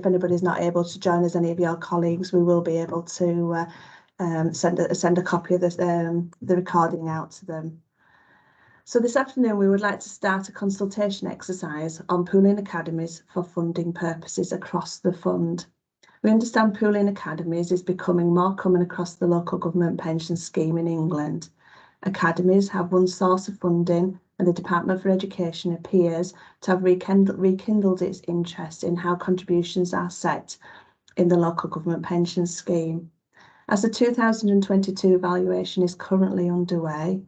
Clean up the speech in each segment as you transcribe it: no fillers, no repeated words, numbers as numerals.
if anybody's not able to join us, any of your colleagues, we will be able to send a copy of the recording out to them. So this afternoon we would like to start a consultation exercise on pooling academies for funding purposes across the fund. We understand pooling academies is becoming more common across the local government pension scheme in England. Academies have one source of funding, and the Department for Education appears to have rekindled its interest in how contributions are set in the local government pension scheme. As the 2022 valuation is currently underway,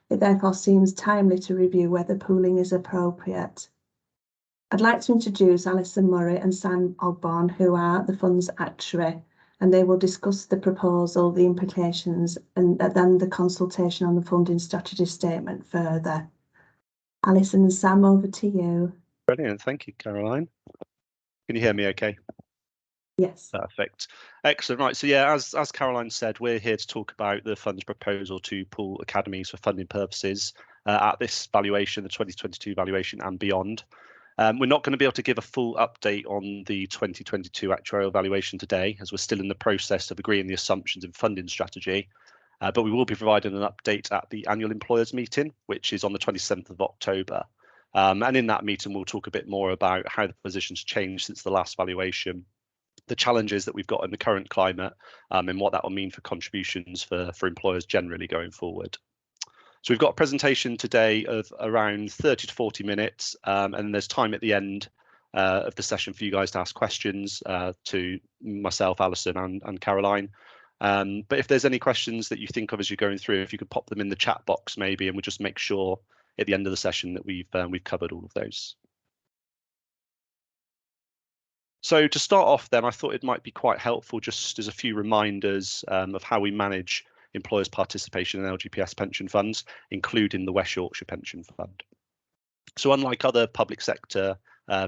it therefore seems timely to review whether pooling is appropriate. I'd like to introduce Alison Murray and Sam Ogborn, who are the fund's actuary, and they will discuss the proposal, the implications, and then the consultation on the funding strategy statement further. Alison and Sam, over to you. Brilliant, thank you, Caroline. Can you hear me okay? Yes. Perfect. Excellent. Right. So yeah, as Caroline said, we're here to talk about the fund's proposal to pool academies for funding purposes at this valuation, the 2022 valuation and beyond. We're not going to be able to give a full update on the 2022 actuarial valuation today, as we're still in the process of agreeing the assumptions and funding strategy. But we will be providing an update at the annual employers meeting, which is on the 27th of October. And in that meeting, we'll talk a bit more about how the position's changed since the last valuation, the challenges that we've got in the current climate, and what that will mean for contributions for employers generally going forward. So we've got a presentation today of around 30 to 40 minutes, and there's time at the end of the session for you guys to ask questions to myself, Alison and Caroline. But if there's any questions that you think of as you're going through, if you could pop them in the chat box maybe, and we'll just make sure at the end of the session that we've covered all of those. So to start off then, I thought it might be quite helpful just as a few reminders of how we manage employers' participation in LGPS pension funds, including the West Yorkshire Pension Fund. So unlike other public sector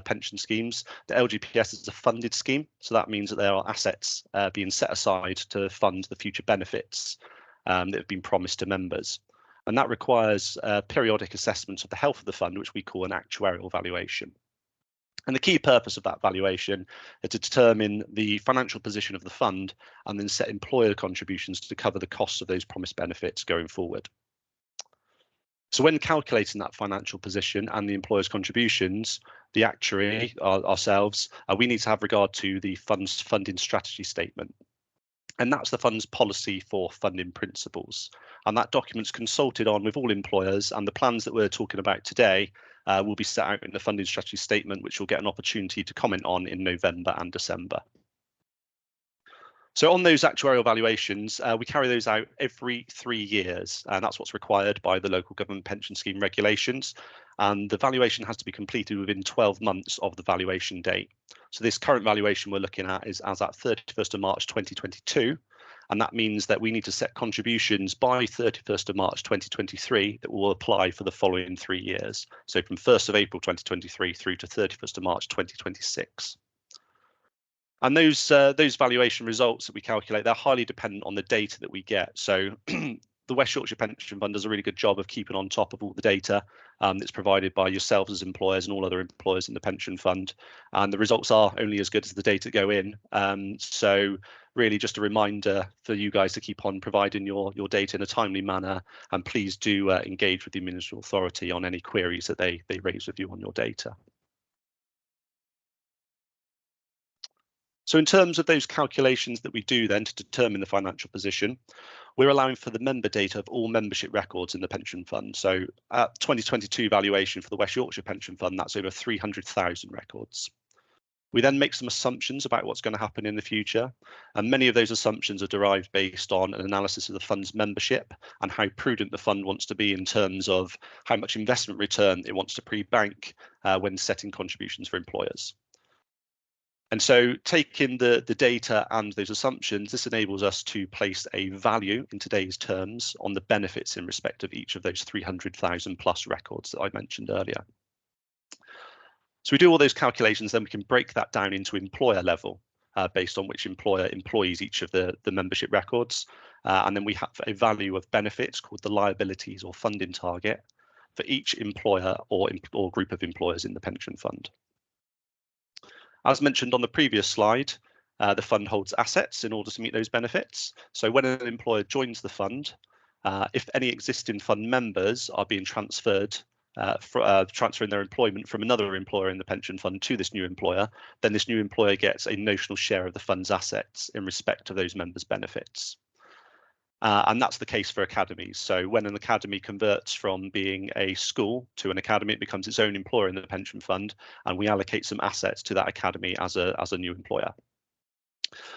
pension schemes, the LGPS is a funded scheme. So that means that there are assets being set aside to fund the future benefits that have been promised to members. And that requires periodic assessments of the health of the fund, which we call an actuarial valuation. And the key purpose of that valuation is to determine the financial position of the fund and then set employer contributions to cover the costs of those promised benefits going forward. So when calculating that financial position and the employer's contributions, the actuary, ourselves, we need to have regard to the fund's funding strategy statement. And that's the fund's policy for funding principles. And that document's consulted on with all employers, and the plans that we're talking about today will be set out in the funding strategy statement, which you'll get an opportunity to comment on in November and December. So on those actuarial valuations, we carry those out every 3 years, and that's what's required by the local government pension scheme regulations. And the valuation has to be completed within 12 months of the valuation date. So this current valuation we're looking at is as at 31st of March 2022. And that means that we need to set contributions by 31st of March 2023 that will apply for the following 3 years. So from 1st of April 2023 through to 31st of March 2026. And those valuation results that we calculate, they're highly dependent on the data that we get. So the West Yorkshire Pension Fund does a really good job of keeping on top of all the data that's provided by yourselves as employers and all other employers in the pension fund. And the results are only as good as the data go in. So really just a reminder for you guys to keep on providing your data in a timely manner. And please do engage with the Administrative Authority on any queries that they raise with you on your data. So in terms of those calculations that we do then to determine the financial position, we're allowing for the member data of all membership records in the pension fund. So at 2022 valuation for the West Yorkshire Pension Fund, that's over 300,000 records. We then make some assumptions about what's going to happen in the future. And many of those assumptions are derived based on an analysis of the fund's membership and how prudent the fund wants to be in terms of how much investment return it wants to pre-bank when setting contributions for employers. And so taking the data and those assumptions, this enables us to place a value in today's terms on the benefits in respect of each of those 300,000 plus records that I mentioned earlier. So we do all those calculations, then we can break that down into employer level based on which employer employs each of the membership records. And then we have a value of benefits called the liabilities or funding target for each employer or group of employers in the pension fund. As mentioned on the previous slide, the fund holds assets in order to meet those benefits. So when an employer joins the fund, if any existing fund members are being transferred, transferring their employment from another employer in the pension fund to this new employer, then this new employer gets a notional share of the fund's assets in respect of those members' benefits. And that's the case for academies. So when an academy converts from being a school to an academy, it becomes its own employer in the pension fund, and we allocate some assets to that academy as a new employer.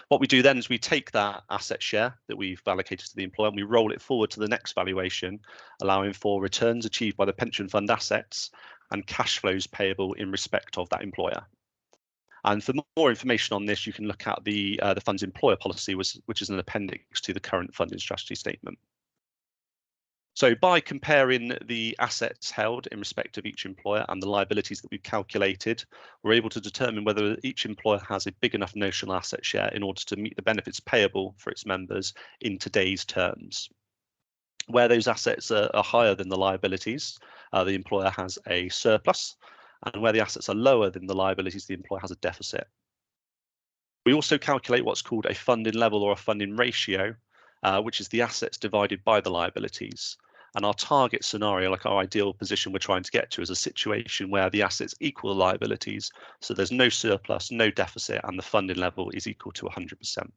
What we do then is we take that asset share that we've allocated to the employer and we roll it forward to the next valuation, allowing for returns achieved by the pension fund assets and cash flows payable in respect of that employer. And for more information on this, you can look at the fund's employer policy, which is an appendix to the current funding strategy statement. So by comparing the assets held in respect of each employer and the liabilities that we've calculated, we're able to determine whether each employer has a big enough notional asset share in order to meet the benefits payable for its members in today's terms. Where those assets are higher than the liabilities, the employer has a surplus, and where the assets are lower than the liabilities, the employer has a deficit. We also calculate what's called a funding level or a funding ratio, which is the assets divided by the liabilities. And our target scenario, like our ideal position we're trying to get to, is a situation where the assets equal the liabilities. So there's no surplus, no deficit, and the funding level is equal to 100%.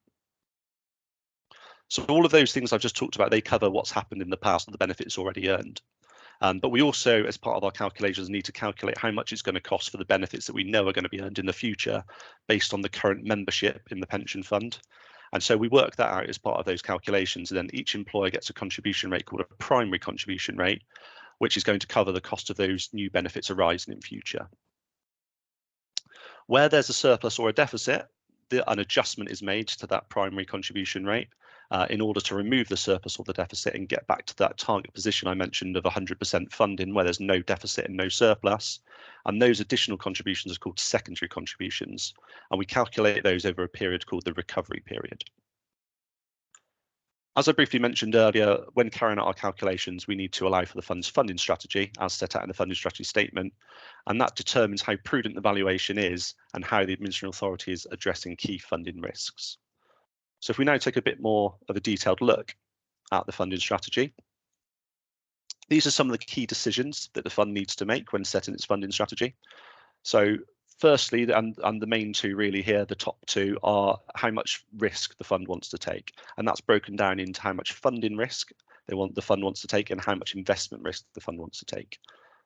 So all of those things I've just talked about, they cover what's happened in the past and the benefits already earned. But we also, as part of our calculations, need to calculate how much it's going to cost for the benefits that we know are going to be earned in the future based on the current membership in the pension fund. And so we work that out as part of those calculations, and then each employer gets a contribution rate called a primary contribution rate, which is going to cover the cost of those new benefits arising in future. Where there's a surplus or a deficit, an adjustment is made to that primary contribution rate in order to remove the surplus or the deficit and get back to that target position I mentioned of 100% funding where there's no deficit and no surplus. And those additional contributions are called secondary contributions, and we calculate those over a period called the recovery period. As I briefly mentioned earlier, when carrying out our calculations, we need to allow for the fund's funding strategy as set out in the funding strategy statement, and that determines how prudent the valuation is and how the administrative authority is addressing key funding risks. So if we now take a bit more of a detailed look at the funding strategy, these are some of the key decisions that the fund needs to make when setting its funding strategy. So firstly, and the main two really here, the top two, are how much risk the fund wants to take. And that's broken down into how much funding risk the fund wants to take and how much investment risk the fund wants to take.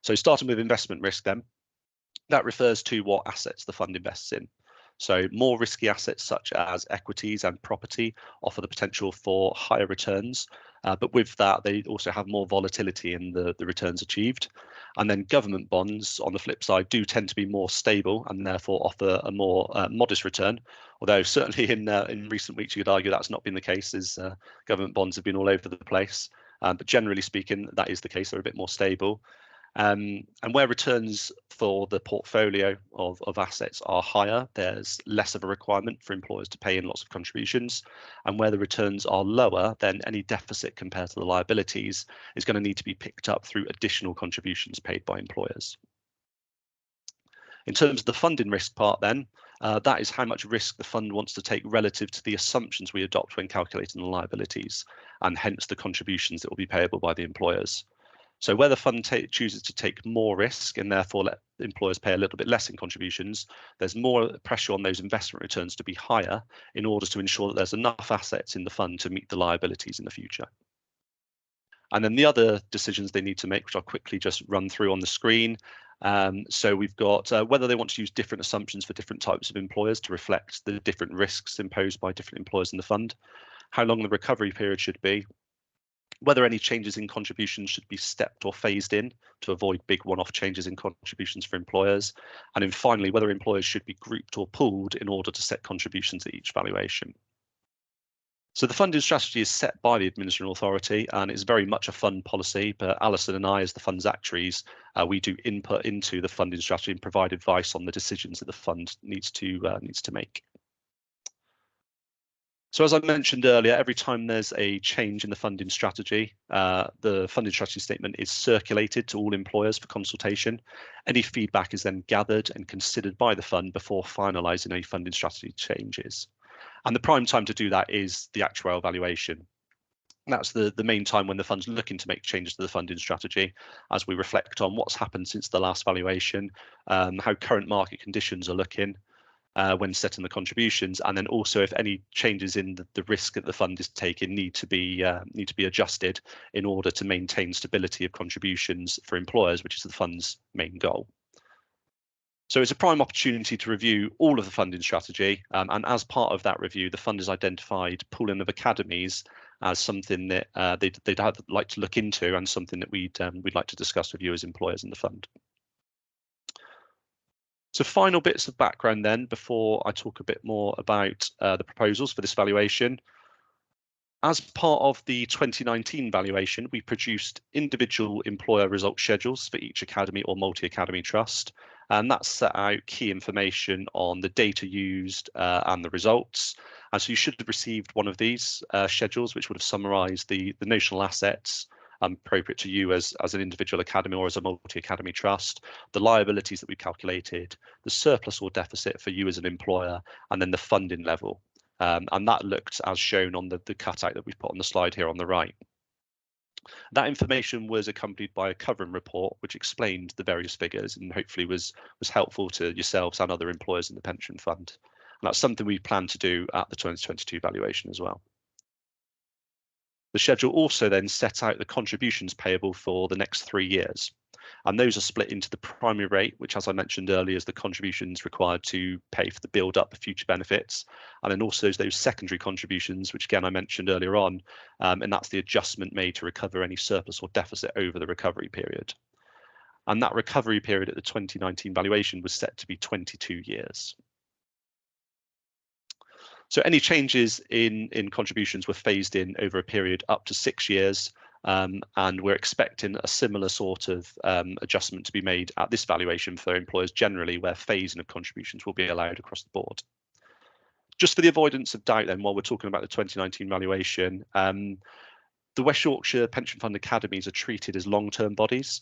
So starting with investment risk then, that refers to what assets the fund invests in. So more risky assets such as equities and property offer the potential for higher returns, but with that they also have more volatility in the returns achieved. And then government bonds on the flip side do tend to be more stable and therefore offer a more modest return, although certainly in recent weeks you could argue that's not been the case, as government bonds have been all over the place. But generally speaking, that is the case. They're a bit more stable. And where returns for the portfolio of assets are higher, there's less of a requirement for employers to pay in lots of contributions. And where the returns are lower, then any deficit compared to the liabilities is going to need to be picked up through additional contributions paid by employers. In terms of the funding risk part then, that is how much risk the fund wants to take relative to the assumptions we adopt when calculating the liabilities, and hence the contributions that will be payable by the employers. So where the fund chooses to take more risk and therefore let employers pay a little bit less in contributions, there's more pressure on those investment returns to be higher in order to ensure that there's enough assets in the fund to meet the liabilities in the future. And then the other decisions they need to make, which I'll quickly just run through on the screen. So we've got whether they want to use different assumptions for different types of employers to reflect the different risks imposed by different employers in the fund, how long the recovery period should be, whether any changes in contributions should be stepped or phased in to avoid big one-off changes in contributions for employers, and then finally whether employers should be grouped or pooled in order to set contributions at each valuation. So the funding strategy is set by the administrative authority and it's very much a fund policy, but Alison and I, as the fund's actuaries, we do input into the funding strategy and provide advice on the decisions that the fund needs to make. So as I mentioned earlier, every time there's a change in the funding strategy, the funding strategy statement is circulated to all employers for consultation. Any feedback is then gathered and considered by the fund before finalising any funding strategy changes. And the prime time to do that is the actuarial valuation. That's the main time when the fund's looking to make changes to the funding strategy, as we reflect on what's happened since the last valuation, how current market conditions are looking, when setting the contributions, and then also if any changes in the risk that the fund is taking need to be adjusted in order to maintain stability of contributions for employers, which is the fund's main goal. So it's a prime opportunity to review all of the funding strategy, and as part of that review, the fund has identified pooling of academies as something that they'd like to look into, and something that we'd like to discuss with you as employers in the fund. So final bits of background then, before I talk a bit more about the proposals for this valuation. As part of the 2019 valuation, we produced individual employer result schedules for each academy or multi-academy trust, and that set out key information on the data used and the results. And so you should have received one of these schedules, which would have summarised the notional assets appropriate to you as an individual academy or as a multi-academy trust, the liabilities that we calculated, the surplus or deficit for you as an employer, and then the funding level. And that looked as shown on the cutout that we've put on the slide here on the right. That information was accompanied by a covering report which explained the various figures and hopefully was helpful to yourselves and other employers in the pension fund. And that's something we plan to do at the 2022 valuation as well. The schedule also then set out the contributions payable for the next 3 years. And those are split into the primary rate, which, as I mentioned earlier, is the contributions required to pay for the build-up of future benefits. And then also those secondary contributions, which again I mentioned earlier on, and that's the adjustment made to recover any surplus or deficit over the recovery period. And that recovery period at the 2019 valuation was set to be 22 years. So any changes in contributions were phased in over a period up to 6 years, and we're expecting a similar sort of adjustment to be made at this valuation for employers generally, where phasing of contributions will be allowed across the board. Just for the avoidance of doubt then, while we're talking about the 2019 valuation, the West Yorkshire Pension Fund Academies are treated as long-term bodies.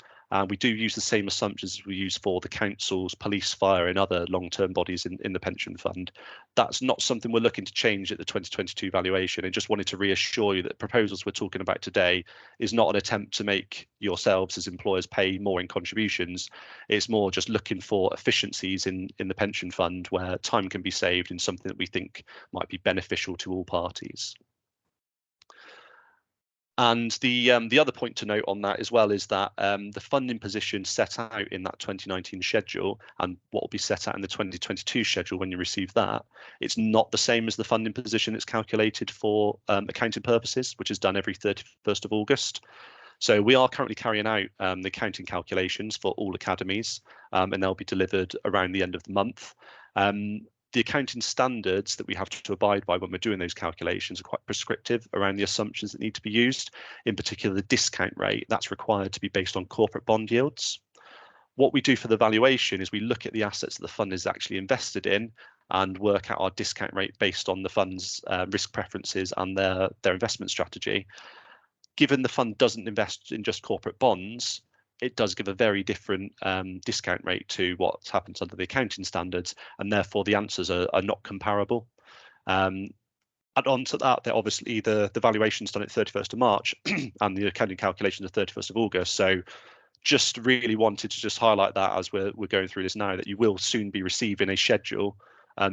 We do use the same assumptions as we use for the councils, police, fire and other long-term bodies in the pension fund. That's not something we're looking to change at the 2022 valuation, and just wanted to reassure you that the proposals we're talking about today is not an attempt to make yourselves as employers pay more in contributions. It's more just looking for efficiencies in the pension fund where time can be saved in something that we think might be beneficial to all parties. And the other point to note on that as well is that the funding position set out in that 2019 schedule and what will be set out in the 2022 schedule when you receive that, it's not the same as the funding position that's calculated for accounting purposes, which is done every 31st of August. So we are currently carrying out the accounting calculations for all academies, and they'll be delivered around the end of the month. The accounting standards that we have to abide by when we're doing those calculations are quite prescriptive around the assumptions that need to be used. In particular, the discount rate that's required to be based on corporate bond yields. What we do for the valuation is we look at the assets that the fund is actually invested in and work out our discount rate based on the fund's risk preferences and their investment strategy. Given the fund doesn't invest in just corporate bonds, it does give a very different discount rate to what happens under the accounting standards, and therefore the answers are not comparable. Add on to that, obviously the valuation's done at 31st of March and the accounting calculations are 31st of August. So just really wanted to just highlight that as we're going through this now, that you will soon be receiving a schedule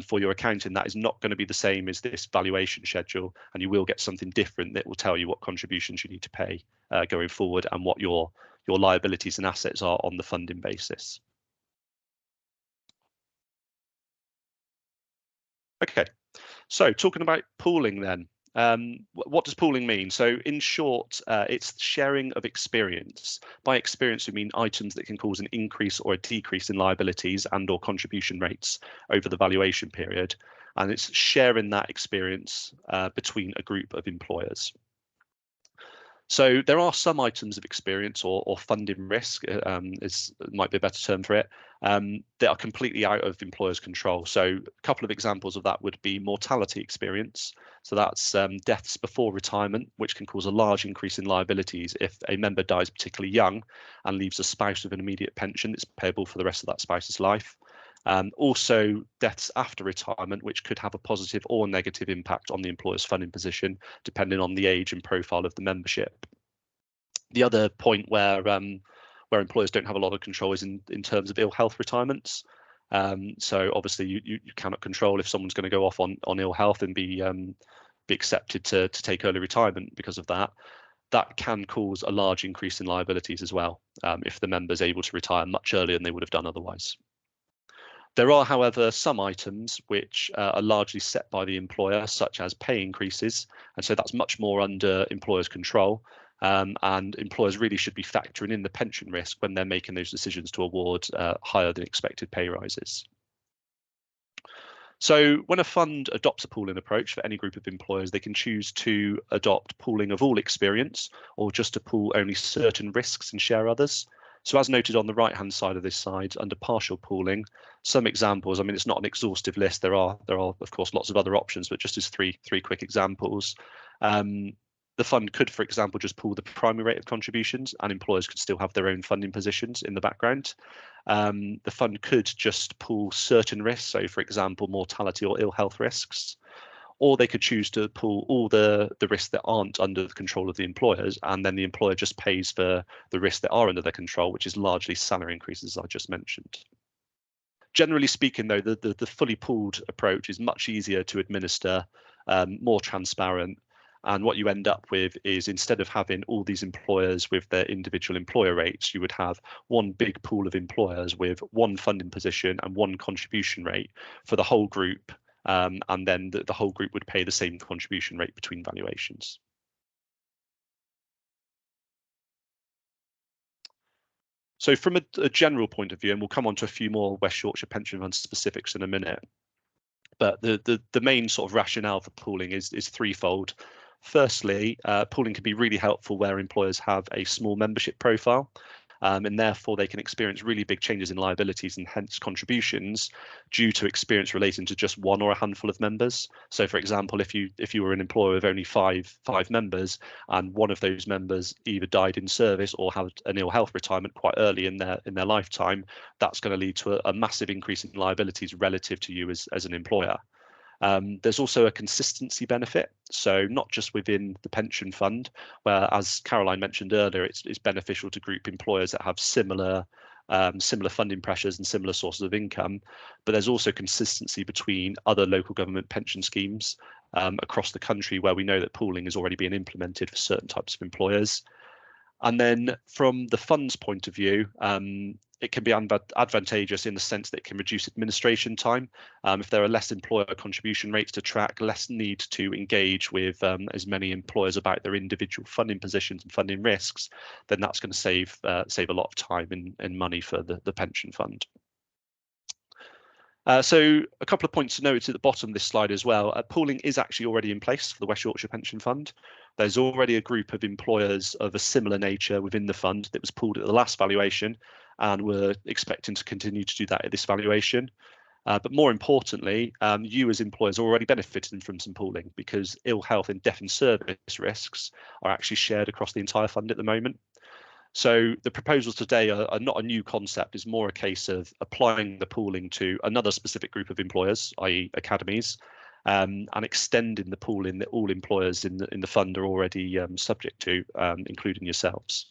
for your accounting that is not going to be the same as this valuation schedule, and you will get something different that will tell you what contributions you need to pay going forward and what your liabilities and assets are on the funding basis. Okay, so talking about pooling then, what does pooling mean? So in short, it's sharing of experience. By experience, we mean items that can cause an increase or a decrease in liabilities and or contribution rates over the valuation period. And it's sharing that experience between a group of employers. So there are some items of experience or funding risk, might be a better term for it, that are completely out of employers' control. So a couple of examples of that would be mortality experience. So that's deaths before retirement, which can cause a large increase in liabilities if a member dies particularly young and leaves a spouse with an immediate pension that's payable for the rest of that spouse's life. Also, deaths after retirement, which could have a positive or negative impact on the employer's funding position, depending on the age and profile of the membership. The other point where employers don't have a lot of control is in terms of ill health retirements. So obviously, you cannot control if someone's going to go off on ill health and be accepted to take early retirement because of that. That can cause a large increase in liabilities as well if the member's able to retire much earlier than they would have done otherwise. There are, however, some items which are largely set by the employer, such as pay increases, and so that's much more under employers' control. And employers really should be factoring in the pension risk when they're making those decisions to award higher than expected pay rises. So when a fund adopts a pooling approach for any group of employers, they can choose to adopt pooling of all experience or just to pool only certain risks and share others. So as noted on the right-hand side of this slide, under partial pooling, some examples, I mean, it's not an exhaustive list. There are of course, lots of other options, but just as three quick examples. The fund could, for example, just pool the primary rate of contributions and employers could still have their own funding positions in the background. The fund could just pool certain risks, so for example, mortality or ill health risks, or they could choose to pool all the risks that aren't under the control of the employers, and then the employer just pays for the risks that are under their control, which is largely salary increases, as I just mentioned. Generally speaking, though, the fully pooled approach is much easier to administer, more transparent, and what you end up with is instead of having all these employers with their individual employer rates, you would have one big pool of employers with one funding position and one contribution rate for the whole group. And then the whole group would pay the same contribution rate between valuations. So from a general point of view, and we'll come on to a few more West Yorkshire Pension Fund specifics in a minute, but the main sort of rationale for pooling is threefold. Firstly, pooling can be really helpful where employers have a small membership profile. And therefore they can experience really big changes in liabilities and hence contributions due to experience relating to just one or a handful of members. So for example, if you were an employer with only five members and one of those members either died in service or had an ill health retirement quite early in their lifetime, that's going to lead to a massive increase in liabilities relative to you as an employer. There's also a consistency benefit, so not just within the pension fund, where, as Caroline mentioned earlier, it's beneficial to group employers that have similar funding pressures and similar sources of income, but there's also consistency between other local government pension schemes across the country where we know that pooling is already being implemented for certain types of employers. And then from the fund's point of view, it can be advantageous in the sense that it can reduce administration time. If there are less employer contribution rates to track, less need to engage with as many employers about their individual funding positions and funding risks, then that's going to save a lot of time and money for the pension fund. So a couple of points to note at the bottom of this slide as well. Pooling is actually already in place for the West Yorkshire Pension Fund. There's already a group of employers of a similar nature within the fund that was pooled at the last valuation, and we're expecting to continue to do that at this valuation. But more importantly, you as employers are already benefiting from some pooling because ill health and death in service risks are actually shared across the entire fund at the moment. So the proposals today are not a new concept. It's more a case of applying the pooling to another specific group of employers, i.e. academies, and extending the pooling that all employers in the fund are already subject to, including yourselves.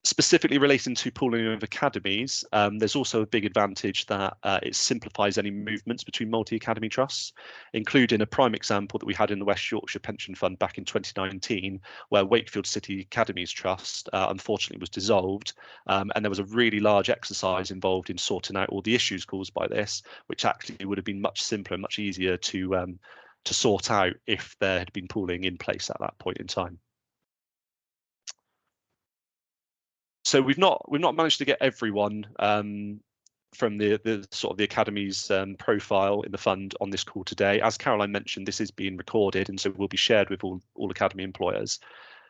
Specifically relating to pooling of academies, there's also a big advantage that it simplifies any movements between multi-academy trusts, including a prime example that we had in the West Yorkshire Pension Fund back in 2019, where Wakefield City Academies Trust unfortunately was dissolved, and there was a really large exercise involved in sorting out all the issues caused by this, which actually would have been much simpler and much easier to sort out if there had been pooling in place at that point in time. So we've not managed to get everyone the sort of the Academies profile in the fund on this call today. As Caroline mentioned, this is being recorded and so will be shared with all Academy employers.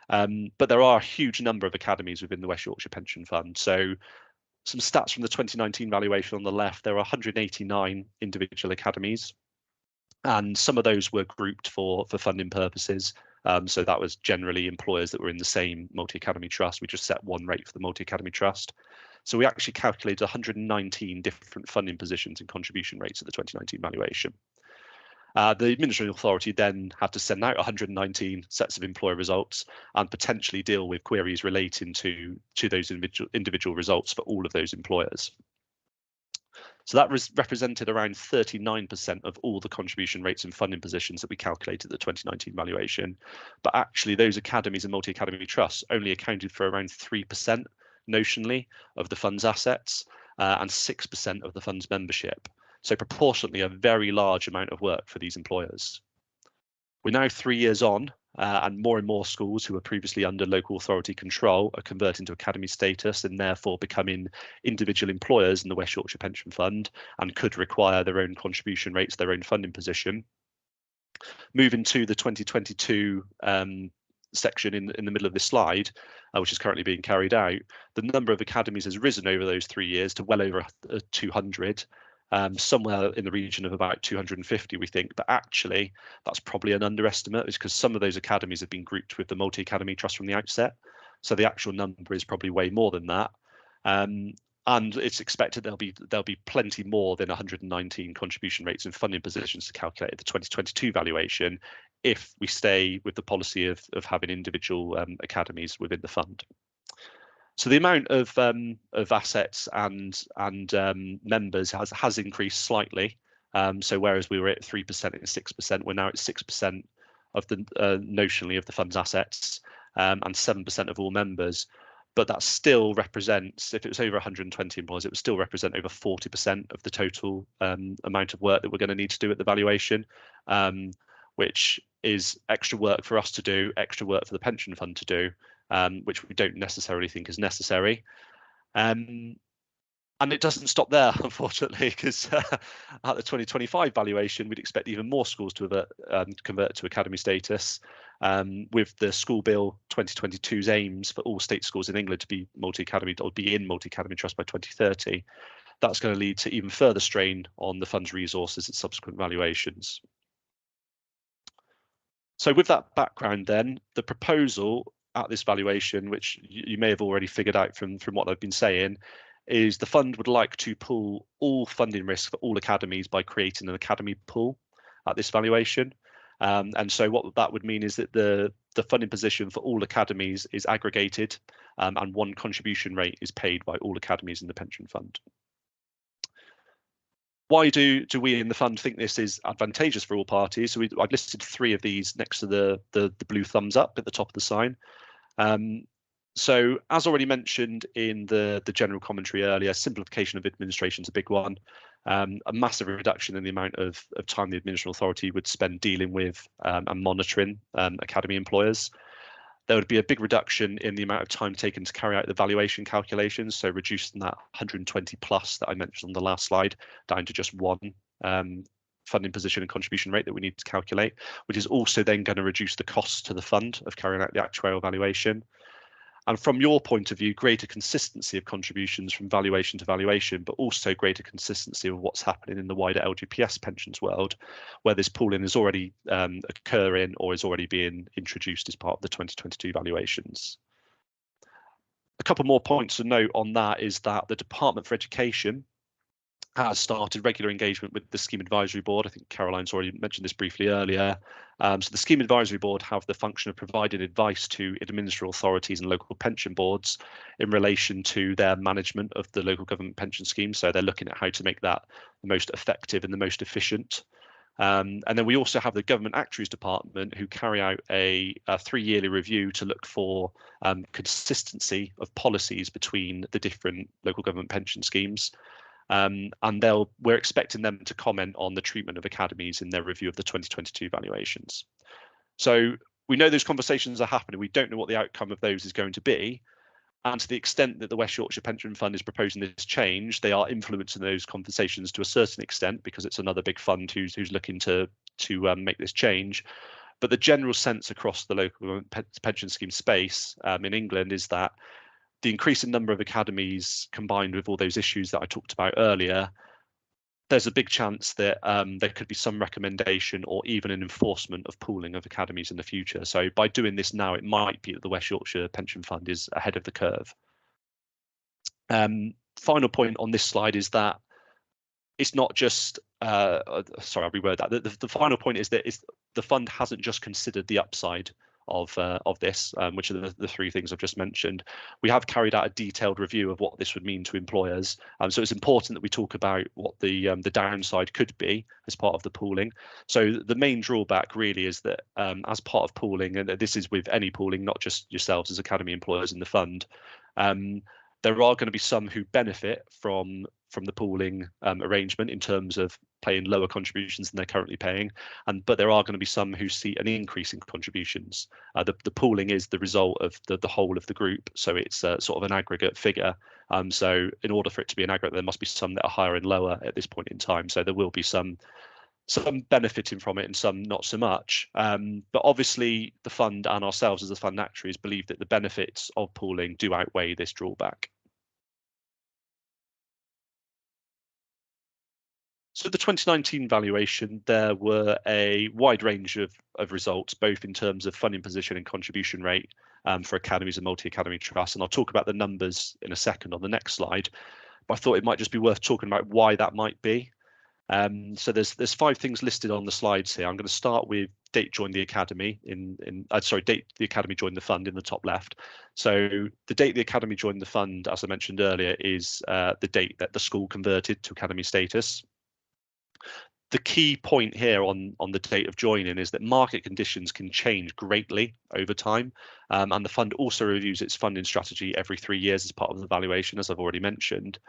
But there are a huge number of academies within the West Yorkshire Pension Fund. So some stats from the 2019 valuation on the left, there are 189 individual academies, and some of those were grouped for funding purposes. So that was generally employers that were in the same multi-academy trust. We just set one rate for the multi-academy trust. So we actually calculated 119 different funding positions and contribution rates at the 2019 valuation. The administrative authority then had to send out 119 sets of employer results and potentially deal with queries relating to those individual results for all of those employers. So that represented around 39% of all the contribution rates and funding positions that we calculated at the 2019 valuation. But actually those academies and multi-academy trusts only accounted for around 3% notionally of the fund's assets and 6% of the fund's membership. So proportionately a very large amount of work for these employers. We're now 3 years on and more schools who were previously under local authority control are converting to academy status and therefore becoming individual employers in the West Yorkshire Pension Fund and could require their own contribution rates, their own funding position. Moving to the 2022 section in the middle of this slide, which is currently being carried out, the number of academies has risen over those 3 years to well over 200. Somewhere in the region of about 250, we think, but actually that's probably an underestimate because some of those academies have been grouped with the multi-academy trust from the outset. So the actual number is probably way more than that. And it's expected there'll be plenty more than 119 contribution rates and funding positions to calculate at the 2022 valuation if we stay with the policy of having individual academies within the fund. So the amount of assets and members has increased slightly. So whereas we were at 3% and 6%, we're now at 6% of the notionally of the fund's assets and 7% of all members. But that still represents, if it was over 120 employees, it would still represent over 40% of the total amount of work that we're going to need to do at the valuation, which is extra work for us to do, extra work for the pension fund to do. Which we don't necessarily think is necessary. And it doesn't stop there, unfortunately, because at the 2025 valuation, we'd expect even more schools to convert to academy status, with the School Bill 2022's aims for all state schools in England to be multi-academy or be in multi-academy trust by 2030. That's going to lead to even further strain on the fund's resources at subsequent valuations. So with that background then, the proposal at this valuation, which you may have already figured out from what I've been saying, is the fund would like to pool all funding risk for all academies by creating an academy pool at this valuation. And so what that would mean is that the funding position for all academies is aggregated and one contribution rate is paid by all academies in the pension fund. Why do we in the fund think this is advantageous for all parties? So I've listed 3 of these next to the blue thumbs up at the top of the sign. So as already mentioned in the general commentary earlier, simplification of administration is a big one. A massive reduction in the amount of time the administrative authority would spend dealing with and monitoring academy employers. There would be a big reduction in the amount of time taken to carry out the valuation calculations, so reducing that 120 plus that I mentioned on the last slide down to just one funding position and contribution rate that we need to calculate, which is also then going to reduce the cost to the fund of carrying out the actuarial valuation. And from your point of view, greater consistency of contributions from valuation to valuation, but also greater consistency of what's happening in the wider LGPS pensions world, where this pooling is already occurring or is already being introduced as part of the 2022 valuations. A couple more points to note on that is that the Department for Education has started regular engagement with the Scheme Advisory Board. I think Caroline's already mentioned this briefly earlier. So the Scheme Advisory Board have the function of providing advice to administrative authorities and local pension boards in relation to their management of the local government pension scheme. So they're looking at how to make that the most effective and the most efficient. And then we also have the Government Actuaries Department who carry out a 3-yearly review to look for consistency of policies between the different local government pension schemes. And we're expecting them to comment on the treatment of academies in their review of the 2022 valuations. So we know those conversations are happening. We don't know what the outcome of those is going to be, And to the extent that the West Yorkshire Pension Fund is proposing this change, they are influencing those conversations to a certain extent because it's another big fund who's looking to make this change. But the general sense across the local pension scheme space in England is that the increasing number of academies combined with all those issues that I talked about earlier, there's a big chance that there could be some recommendation or even an enforcement of pooling of academies in the future. So by doing this now, it might be that the West Yorkshire Pension Fund is ahead of the curve. Final point on this slide is that it's not just, sorry, I'll reword that. The final point is that the fund hasn't just considered the upside of this, which are the three things I've just mentioned. We have carried out a detailed review of what this would mean to employers. So it's important that we talk about what the downside could be as part of the pooling. So the main drawback really is that as part of pooling, and this is with any pooling, not just yourselves as academy employers in the fund, there are going to be some who benefit from the pooling arrangement in terms of paying lower contributions than they're currently paying, but there are going to be some who see an increase in contributions. The pooling is the result of the whole of the group, so it's sort of an aggregate figure. So in order for it to be an aggregate, there must be some that are higher and lower at this point in time. So there will be some benefiting from it and some not so much. But obviously the fund and ourselves as the fund actuaries believe that the benefits of pooling do outweigh this drawback. So the 2019 valuation, there were a wide range of results, both in terms of funding position and contribution rate for academies and multi-academy trusts. And I'll talk about the numbers in a second on the next slide. But I thought it might just be worth talking about why that might be. So there's 5 things listed on the slides here. I'm going to start with date joined the academy date the academy joined the fund in the top left. So the date the academy joined the fund, as I mentioned earlier, is the date that the school converted to academy status. The key point here on the date of joining is that market conditions can change greatly over time, and the fund also reviews its funding strategy every 3 years as part of the valuation, as I've already mentioned.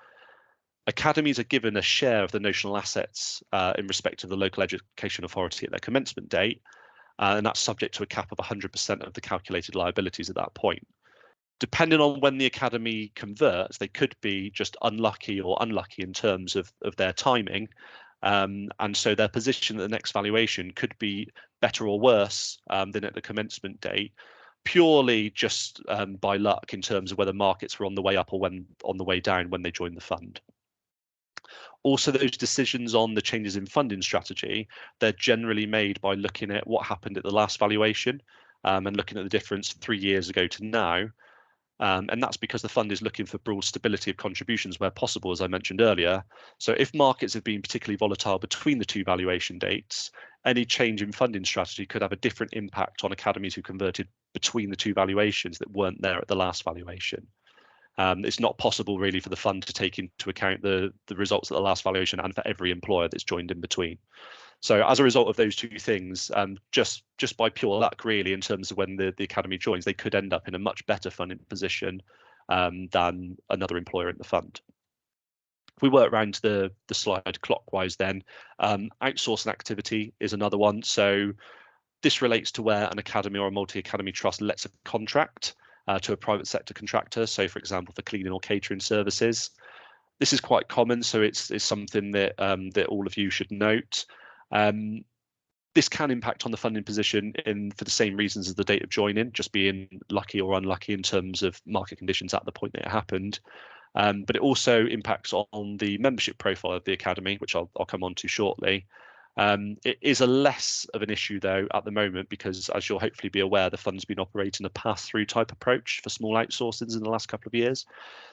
Academies are given a share of the notional assets in respect of the local education authority at their commencement date, and that's subject to a cap of 100% of the calculated liabilities at that point. Depending on when the academy converts, they could be just unlucky or unlucky in terms of their timing. And so their position at the next valuation could be better or worse than at the commencement date, purely just by luck in terms of whether markets were on the way up or on the way down when they joined the fund. Also, those decisions on the changes in funding strategy, they're generally made by looking at what happened at the last valuation and looking at the difference 3 years ago to now. And that's because the fund is looking for broad stability of contributions where possible, as I mentioned earlier. So if markets have been particularly volatile between the 2 valuation dates, any change in funding strategy could have a different impact on academies who converted between the 2 valuations that weren't there at the last valuation. It's not possible really for the fund to take into account the results of the last valuation and for every employer that's joined in between. So as a result of those 2 things, just by pure luck, really, in terms of when the academy joins, they could end up in a much better funding position than another employer in the fund. If we work around the slide clockwise, then outsourcing activity is another one. So this relates to where an academy or a multi-academy trust lets a contract to a private sector contractor. So, for example, for cleaning or catering services. This is quite common, so it's something that that all of you should note. This can impact on the funding position for the same reasons as the date of joining, just being lucky or unlucky in terms of market conditions at the point that it happened. But it also impacts on the membership profile of the academy, which I'll come on to shortly. It is a less of an issue, though, at the moment, because as you'll hopefully be aware, the fund's been operating a pass-through type approach for small outsourcings in the last couple of years.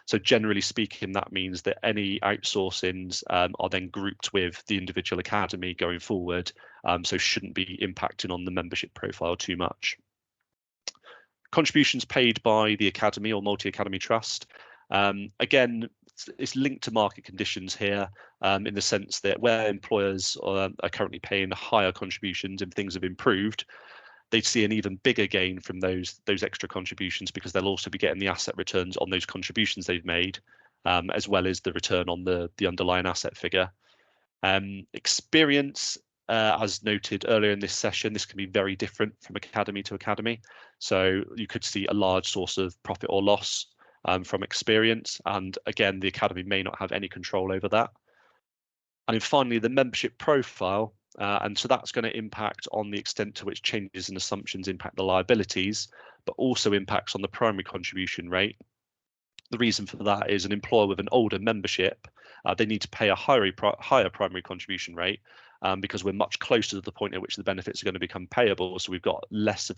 So generally speaking, that means that any outsourcings are then grouped with the individual academy going forward, so shouldn't be impacting on the membership profile too much. Contributions paid by the academy or multi-academy trust. Again, it's linked to market conditions here in the sense that where employers are currently paying higher contributions and things have improved, they'd see an even bigger gain from those extra contributions because they'll also be getting the asset returns on those contributions they've made, as well as the return on the underlying asset figure. Experience, as noted earlier in this session, this can be very different from academy to academy. So you could see a large source of profit or loss from experience, and again, the Academy may not have any control over that. And then finally, the membership profile, and so that's going to impact on the extent to which changes in assumptions impact the liabilities, but also impacts on the primary contribution rate. The reason for that is an employer with an older membership, they need to pay a higher primary contribution rate because we're much closer to the point at which the benefits are going to become payable. So we've got less of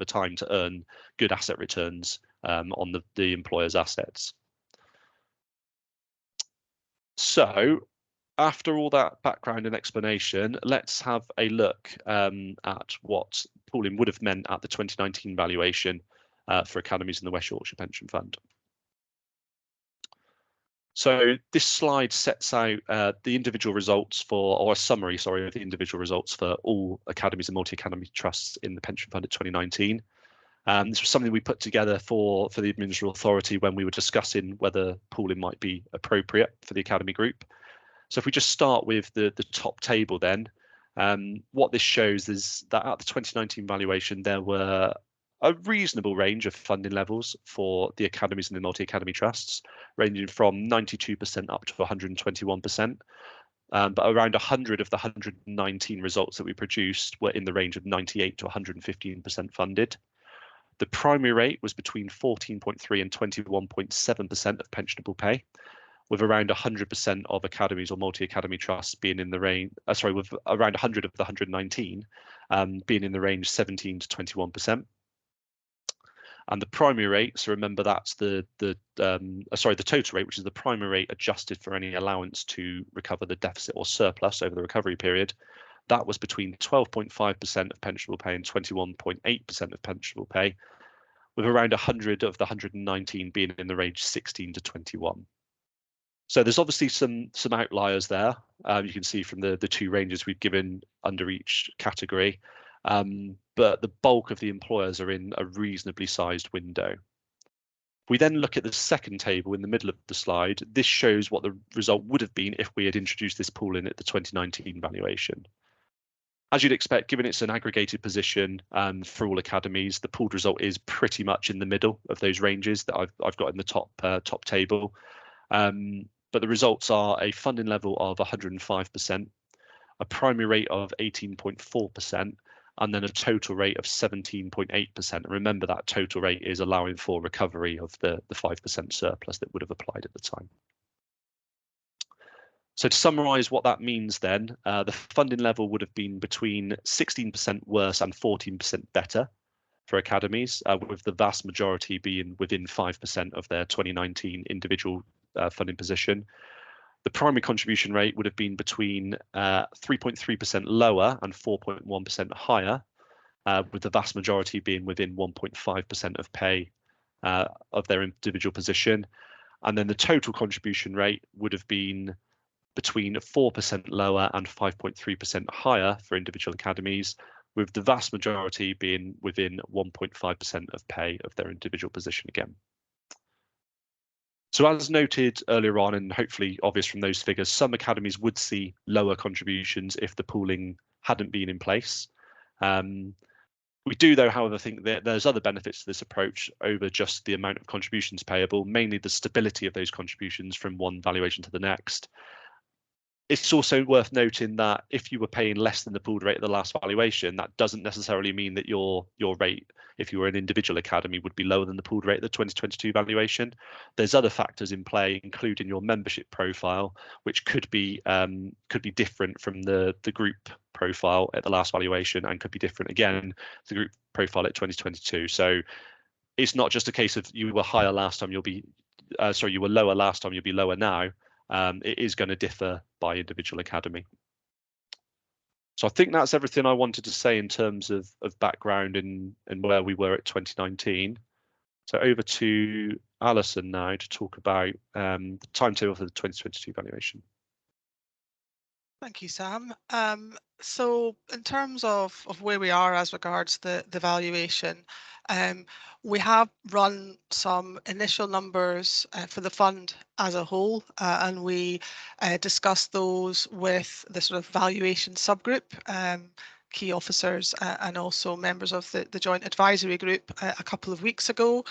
a time to earn good asset returns on the employer's assets. So after all that background and explanation, let's have a look at what pooling would have meant at the 2019 valuation for Academies in the West Yorkshire Pension Fund. So this slide sets out the individual results or a summary, sorry, of the individual results for all academies and multi-academy trusts in the pension fund at 2019. This was something we put together for the administrative authority when we were discussing whether pooling might be appropriate for the academy group. So if we just start with the top table then, what this shows is that at the 2019 valuation, there were a reasonable range of funding levels for the academies and the multi-academy trusts, ranging from 92% up to 121%. But around 100 of the 119 results that we produced were in the range of 98 to 115% funded. The primary rate was between 14.3 and 21.7% of pensionable pay, with around 100% of academies or multi-academy trusts being in the range, with around 100 of the 119 being in the range 17 to 21%. And the primary rate, so remember that's the total rate, which is the primary rate adjusted for any allowance to recover the deficit or surplus over the recovery period. That was between 12.5% of pensionable pay and 21.8% of pensionable pay, with around 100 of the 119 being in the range 16 to 21. So there's obviously some outliers there. You can see from the two ranges we've given under each category. But the bulk of the employers are in a reasonably sized window. We then look at the second table in the middle of the slide. This shows what the result would have been if we had introduced this pooling at the 2019 valuation. As you'd expect, given it's an aggregated position for all academies, the pooled result is pretty much in the middle of those ranges that I've got in the top table. But the results are a funding level of 105%, a primary rate of 18.4%, and then a total rate of 17.8%. Remember that total rate is allowing for recovery of the 5% surplus that would have applied at the time. So to summarise what that means then, the funding level would have been between 16% worse and 14% better for academies, with the vast majority being within 5% of their 2019 individual funding position. The primary contribution rate would have been between 3.3% lower and 4.1% higher, with the vast majority being within 1.5% of pay of their individual position. And then the total contribution rate would have been between 4% lower and 5.3% higher for individual academies, with the vast majority being within 1.5% of pay of their individual position again. So as noted earlier on, and hopefully obvious from those figures, some academies would see lower contributions if the pooling hadn't been in place. We do, though, however, think that there's other benefits to this approach over just the amount of contributions payable, mainly the stability of those contributions from one valuation to the next. It's also worth noting that if you were paying less than the pooled rate at the last valuation, that doesn't necessarily mean that your rate, if you were an individual academy, would be lower than the pooled rate at the 2022 valuation. There's other factors in play, including your membership profile, which could be different from the group profile at the last valuation, and could be different again to the group profile at 2022. So it's not just a case of you were higher last time, you were lower last time, you'll be lower now. It is going to differ by individual academy. So I think that's everything I wanted to say in terms of background and where we were at 2019. So over to Alison now to talk about the timetable for the 2022 valuation. Thank you, Sam. So in terms of where we are as regards the valuation, we have run some initial numbers for the fund as a whole, and we discussed those with the sort of valuation subgroup key officers and also members of the Joint Advisory Group a couple of weeks ago.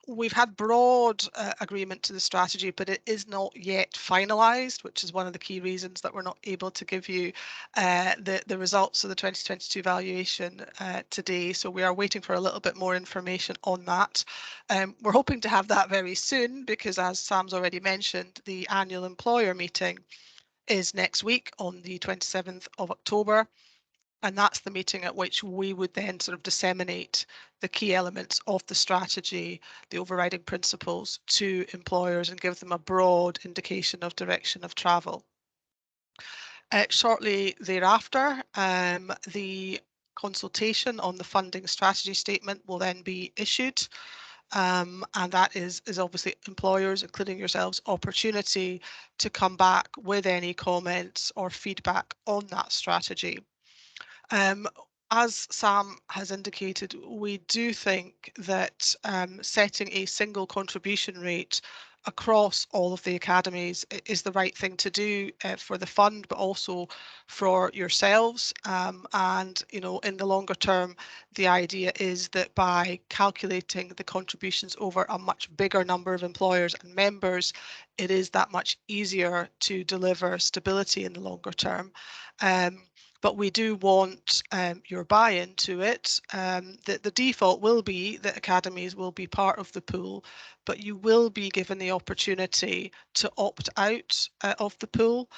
We've had broad agreement to the strategy, but it is not yet finalised, which is one of the key reasons that we're not able to give you the results of the 2022 valuation today. So we are waiting for a little bit more information on that. We're hoping to have that very soon because, as Sam's already mentioned, the annual employer meeting is next week on the 27th of October. And that's the meeting at which we would then sort of disseminate the key elements of the strategy, the overriding principles, to employers and give them a broad indication of direction of travel. Shortly thereafter, the consultation on the funding strategy statement will then be issued. And that is obviously employers, including yourselves, opportunity to come back with any comments or feedback on that strategy. As Sam has indicated, we do think that setting a single contribution rate across all of the academies is the right thing to do for the fund, but also for yourselves. And, you know, in the longer term, the idea is that by calculating the contributions over a much bigger number of employers and members, it is that much easier to deliver stability in the longer term. But we do want your buy-in to it. The default will be that academies will be part of the pool, but you will be given the opportunity to opt out of the pool.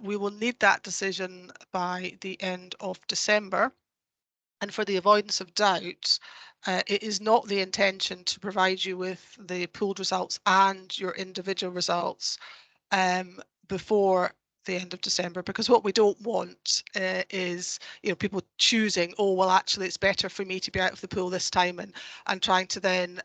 We will need that decision by the end of December. And for the avoidance of doubt, it is not the intention to provide you with the pooled results and your individual results before the end of December, because what we don't want is, you know, people choosing, oh well, actually it's better for me to be out of the pool this time, and trying to then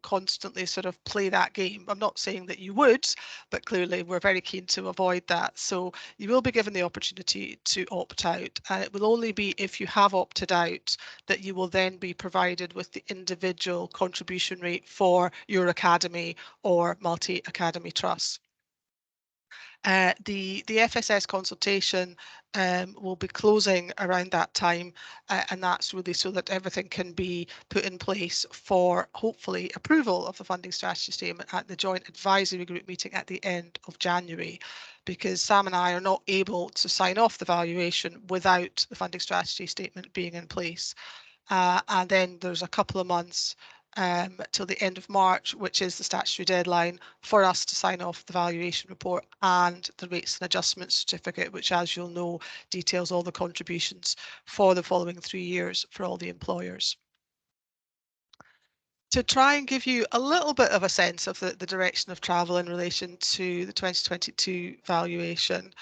constantly sort of play that game. I'm not saying that you would, but clearly we're very keen to avoid that. So you will be given the opportunity to opt out, and it will only be if you have opted out that you will then be provided with the individual contribution rate for your academy or multi-academy trusts. The FSS consultation will be closing around that time, and that's really so that everything can be put in place for hopefully approval of the funding strategy statement at the Joint Advisory Group meeting at the end of January, because Sam and I are not able to sign off the valuation without the funding strategy statement being in place. And then there's a couple of months till the end of March, which is the statutory deadline for us to sign off the valuation report and the rates and adjustment certificate, which, as you'll know, details all the contributions for the following 3 years for all the employers. To try and give you a little bit of a sense of the direction of travel in relation to the 2022 valuation,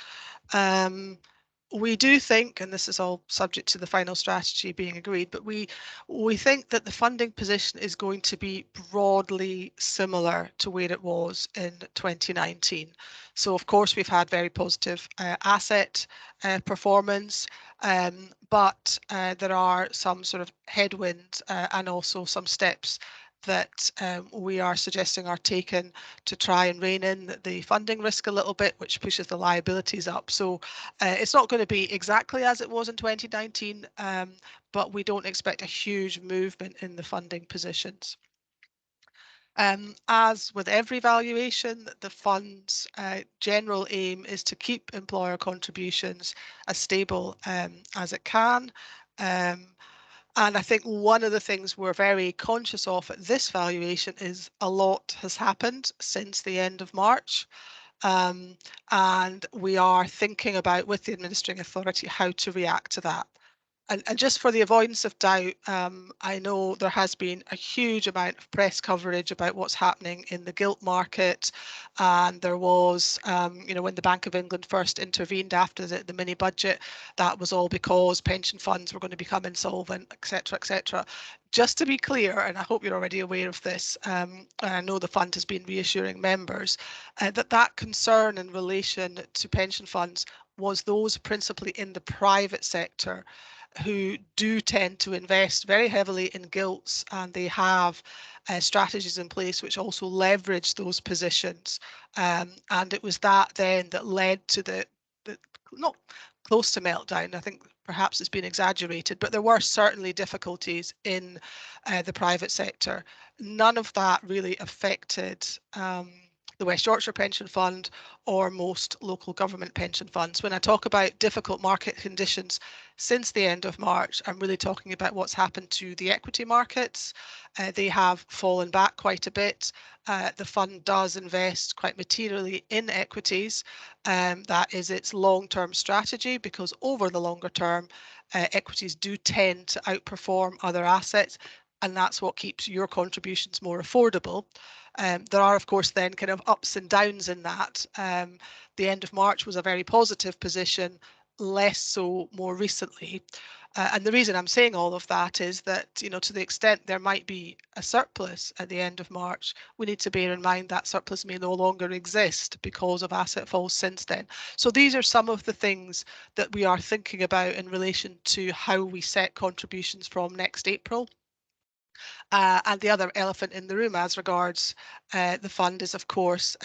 we do think, and this is all subject to the final strategy being agreed, but we think that the funding position is going to be broadly similar to where it was in 2019. So of course we've had very positive asset performance, but there are some sort of headwinds and also some steps that we are suggesting are taken to try and rein in the funding risk a little bit, which pushes the liabilities up. So it's not going to be exactly as it was in 2019, but we don't expect a huge movement in the funding positions. As with every valuation, the fund's general aim is to keep employer contributions as stable as it can. And I think one of the things we're very conscious of at this valuation is a lot has happened since the end of March. And we are thinking about, with the administering authority, how to react to that. And just for the avoidance of doubt, I know there has been a huge amount of press coverage about what's happening in the gilt market. And there was, you know, when the Bank of England first intervened after the mini budget, that was all because pension funds were going to become insolvent, etc., etc. Just to be clear, and I hope you're already aware of this, and I know the fund has been reassuring members, that concern in relation to pension funds was those principally in the private sector, who do tend to invest very heavily in gilts, and they have strategies in place which also leverage those positions. And it was that then that led to the not close to meltdown. I think perhaps it's been exaggerated, but there were certainly difficulties in the private sector. None of that really affected the West Yorkshire Pension Fund or most local government pension funds. When I talk about difficult market conditions since the end of March, I'm really talking about what's happened to the equity markets. They have fallen back quite a bit. The fund does invest quite materially in equities. That is its long-term strategy, because over the longer term, equities do tend to outperform other assets, and that's what keeps your contributions more affordable. There are, of course, then kind of ups and downs in that. The end of March was a very positive position, less so more recently. And the reason I'm saying all of that is that, you know, to the extent there might be a surplus at the end of March, we need to bear in mind that surplus may no longer exist because of asset falls since then. So these are some of the things that we are thinking about in relation to how we set contributions from next April. And the other elephant in the room as regards the fund is, of course,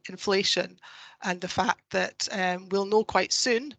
inflation, and the fact that we'll know quite soon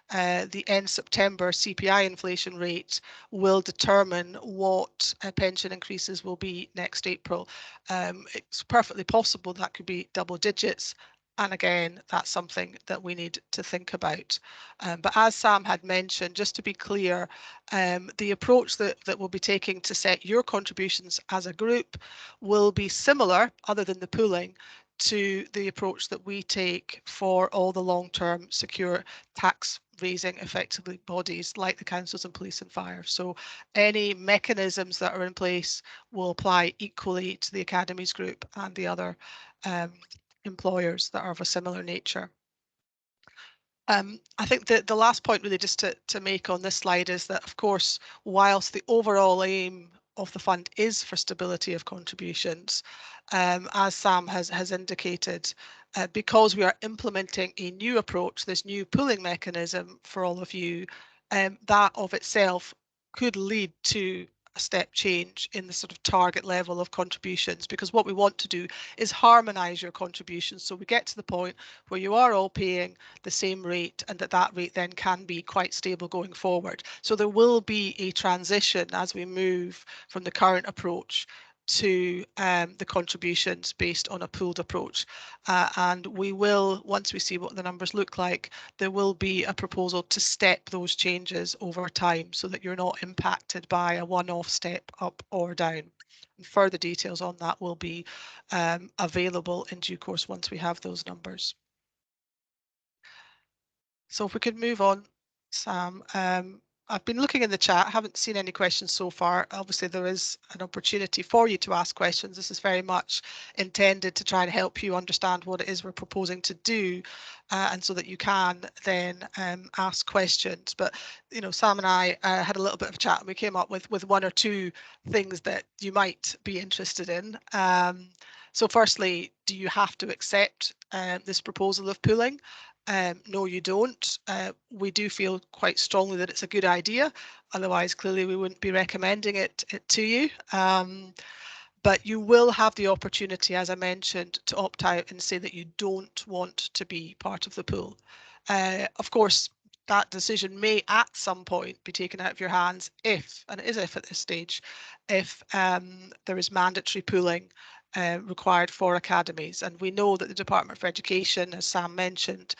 the end September CPI inflation rate will determine what pension increases will be next April. It's perfectly possible that could be double digits. And again, that's something that we need to think about. But as Sam had mentioned, just to be clear, the approach that we'll be taking to set your contributions as a group will be similar, other than the pooling, to the approach that we take for all the long-term secure tax raising effectively bodies like the councils and police and fire. So any mechanisms that are in place will apply equally to the Academies group and the other employers that are of a similar nature. I think the last point really just to make on this slide is that, of course, whilst the overall aim of the fund is for stability of contributions, as Sam has indicated, because we are implementing a new approach, this new pooling mechanism for all of you, that of itself could lead to a step change in the sort of target level of contributions, because what we want to do is harmonise your contributions so we get to the point where you are all paying the same rate, and that rate then can be quite stable going forward. So there will be a transition as we move from the current approach to the contributions based on a pooled approach. And we will, once we see what the numbers look like, there will be a proposal to step those changes over time so that you're not impacted by a one-off step up or down. And further details on that will be available in due course once we have those numbers. So if we could move on, Sam. I've been looking in the chat, haven't seen any questions so far. Obviously, there is an opportunity for you to ask questions. This is very much intended to try and help you understand what it is we're proposing to do, and so that you can then ask questions. But, you know, Sam and I had a little bit of a chat, and we came up with one or two things that you might be interested in. So firstly, do you have to accept this proposal of pooling? No, you don't. We do feel quite strongly that it's a good idea. Otherwise, clearly, we wouldn't be recommending it to you. But you will have the opportunity, as I mentioned, to opt out and say that you don't want to be part of the pool. Of course, that decision may at some point be taken out of your hands if, and it is if at this stage, if there is mandatory pooling required for academies. And we know that the Department for Education, as Sam mentioned,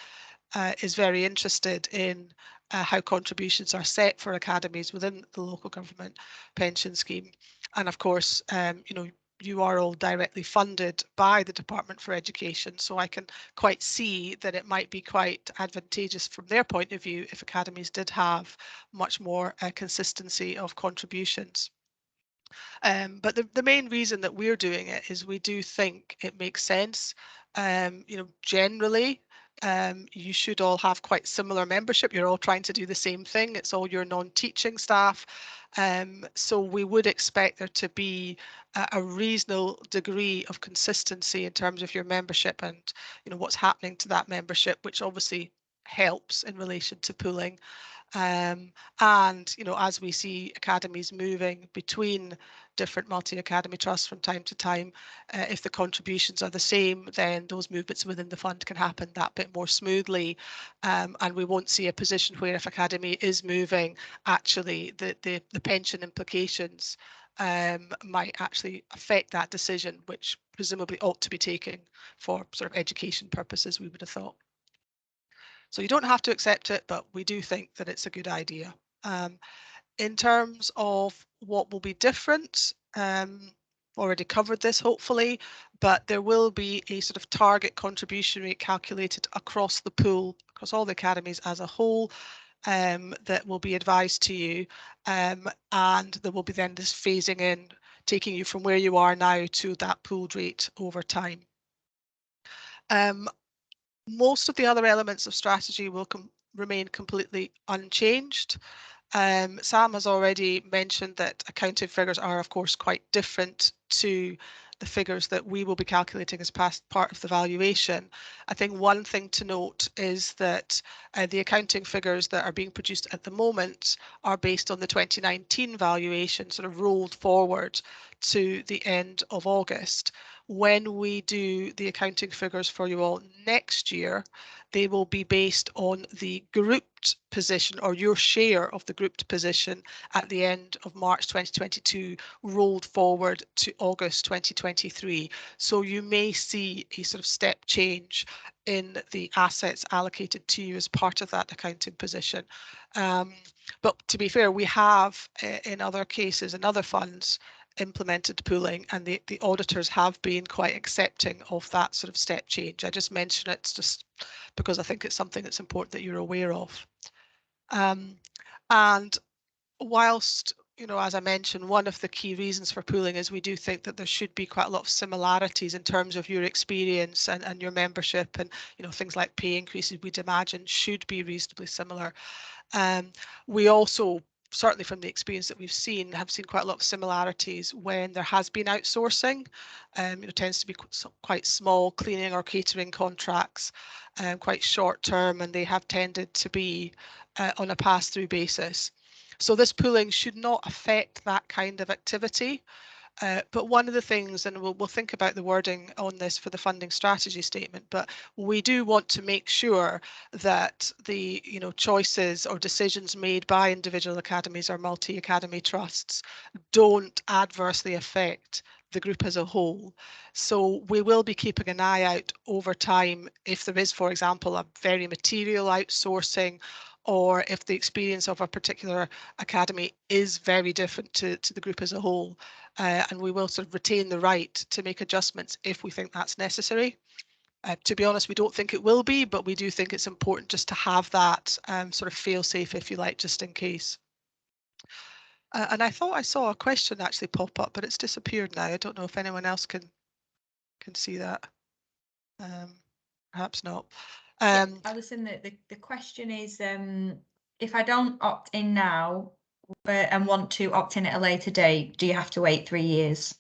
is very interested in how contributions are set for academies within the local government pension scheme. And of course, you know, you are all directly funded by the Department for Education, so I can quite see that it might be quite advantageous from their point of view if academies did have much more consistency of contributions. But the main reason that we're doing it is we do think it makes sense. You know, generally, you should all have quite similar membership. You're all trying to do the same thing. It's all your non-teaching staff. So we would expect there to be a reasonable degree of consistency in terms of your membership and, you know, what's happening to that membership, which obviously helps in relation to pooling. And as we see academies moving between different multi-academy trusts from time to time, if the contributions are the same, then those movements within the fund can happen that bit more smoothly, and we won't see a position where if academy is moving, actually the pension implications might actually affect that decision, which presumably ought to be taken for sort of education purposes, we would have thought. So you don't have to accept it, but we do think that it's a good idea. In terms of what will be different, already covered this hopefully, but there will be a sort of target contribution rate calculated across the pool, across all the academies as a whole, that will be advised to you, and there will be then this phasing in, taking you from where you are now to that pooled rate over time. Most of the other elements of strategy will remain completely unchanged. Sam has already mentioned that accounting figures are, of course, quite different to the figures that we will be calculating as part of the valuation. I think one thing to note is that the accounting figures that are being produced at the moment are based on the 2019 valuation, sort of rolled forward to the end of August. When we do the accounting figures for you all next year, they will be based on the grouped position, or your share of the grouped position at the end of March 2022 rolled forward to August 2023. So you may see a sort of step change in the assets allocated to you as part of that accounting position. But to be fair, we have in other cases, in other funds, implemented pooling, and the auditors have been quite accepting of that sort of step change. I just mention it just because I think it's something that's important that you're aware of. And whilst, as I mentioned, one of the key reasons for pooling is we do think that there should be quite a lot of similarities in terms of your experience and your membership, and things like pay increases, we'd imagine, should be reasonably similar. We also, certainly from the experience that we've seen, have seen quite a lot of similarities when there has been outsourcing. It tends to be quite small cleaning or catering contracts, quite short term, and they have tended to be on a pass-through basis. So this pooling should not affect that kind of activity. But one of the things, and we'll think about the wording on this for the funding strategy statement, but we do want to make sure that the choices or decisions made by individual academies or multi-academy trusts don't adversely affect the group as a whole. So we will be keeping an eye out over time if there is, for example, a very material outsourcing, or if the experience of a particular academy is very different to the group as a whole. And we will sort of retain the right to make adjustments if we think that's necessary. To be honest, we don't think it will be, but we do think it's important just to have that sort of fail-safe, if you like, just in case. And I thought I saw a question actually pop up, but it's disappeared now. I don't know if anyone else can see that. Perhaps not. Alison, the question is, if I don't opt in now and want to opt in at a later date, do you have to wait 3 years?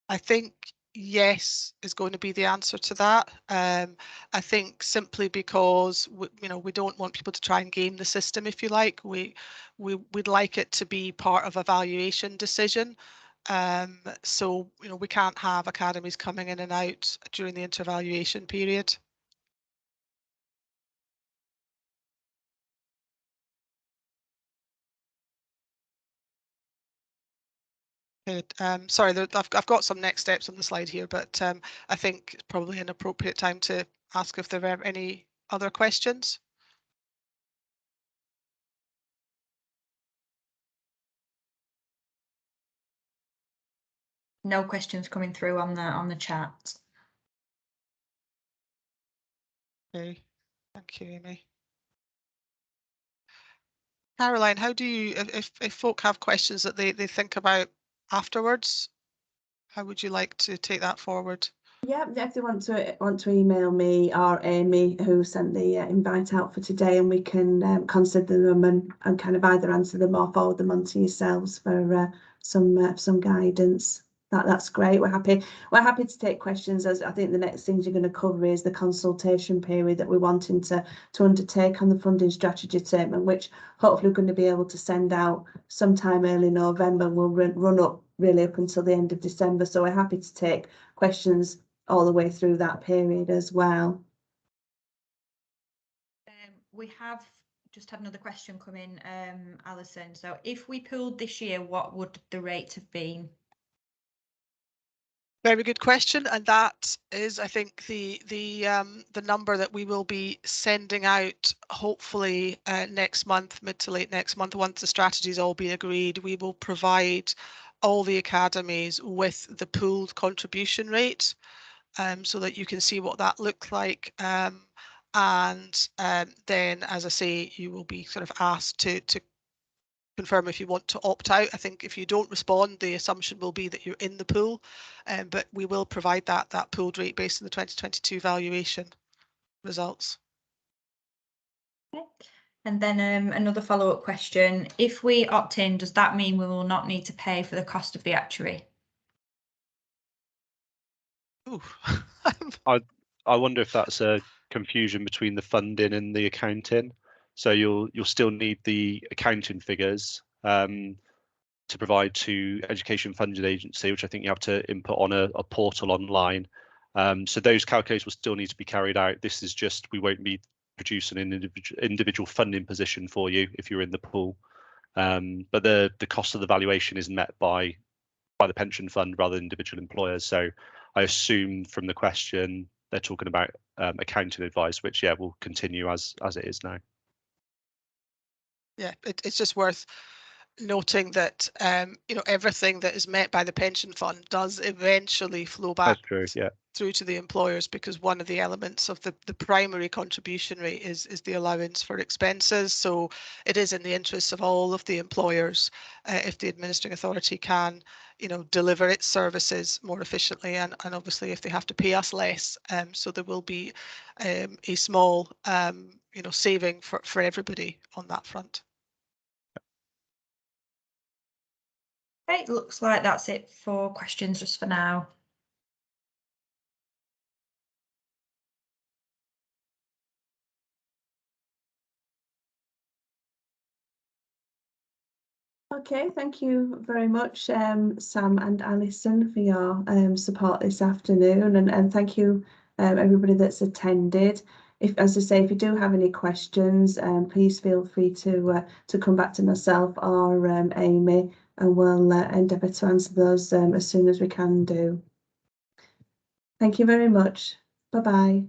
I think yes is going to be the answer to that. I think simply because we don't want people to try and game the system, if you like. We'd like it to be part of a valuation decision. So we can't have academies coming in and out during the intervaluation period. Good. Sorry, I've got some next steps on the slide here, but I think it's probably an appropriate time to ask if there are any other questions. No questions coming through on the chat. Okay, thank you, Amy. Caroline, how do you, if folk have questions that they think about afterwards, how would you like to take that forward? Yeah, if they want to email me or Amy, who sent the invite out for today, and we can consider them and kind of either answer them or forward them on to yourselves for some guidance. That's great. We're happy to take questions, as I think the next things you're going to cover is the consultation period that we're wanting to undertake on the funding strategy statement, which hopefully we're going to be able to send out sometime early November. We'll run up really up until the end of December. So we're happy to take questions all the way through that period as well. We have just had another question come in, Alison. So if we pooled this year, what would the rate have been? Very good question, and that is, I think, the number that we will be sending out hopefully next month, mid to late next month, once the strategy's all been agreed. We will provide all the academies with the pooled contribution rate, so that you can see what that looks like. And then, as I say, you will be sort of asked to confirm if you want to opt out. I think if you don't respond, the assumption will be that you're in the pool, but we will provide that pooled rate based on the 2022 valuation results. Okay. And then another follow-up question. If we opt in, does that mean we will not need to pay for the cost of the actuary? Ooh. I wonder if that's a confusion between the funding and the accounting. So you'll still need the accounting figures to provide to Education Funding Agency, which I think you have to input on a portal online. So those calculations will still need to be carried out. This is just, we won't be producing an individual funding position for you if you're in the pool. But the cost of the valuation is met by the pension fund rather than individual employers. So I assume from the question they're talking about accounting advice, which will continue as it is now. Yeah, it's just worth noting that everything that is met by the pension fund does eventually flow back through to the employers, because one of the elements of the primary contribution rate is the allowance for expenses. So it is in the interests of all of the employers if the administering authority can deliver its services more efficiently, and obviously if they have to pay us less, so there will be a small saving for everybody on that front. Okay, looks like that's it for questions just for now. Okay, thank you very much, Sam and Alison, for your support this afternoon, and thank you everybody that's attended. As I say, if you do have any questions, please feel free to come back to myself or Amy, and we'll endeavour to answer those as soon as we can do. Thank you very much. Bye-bye.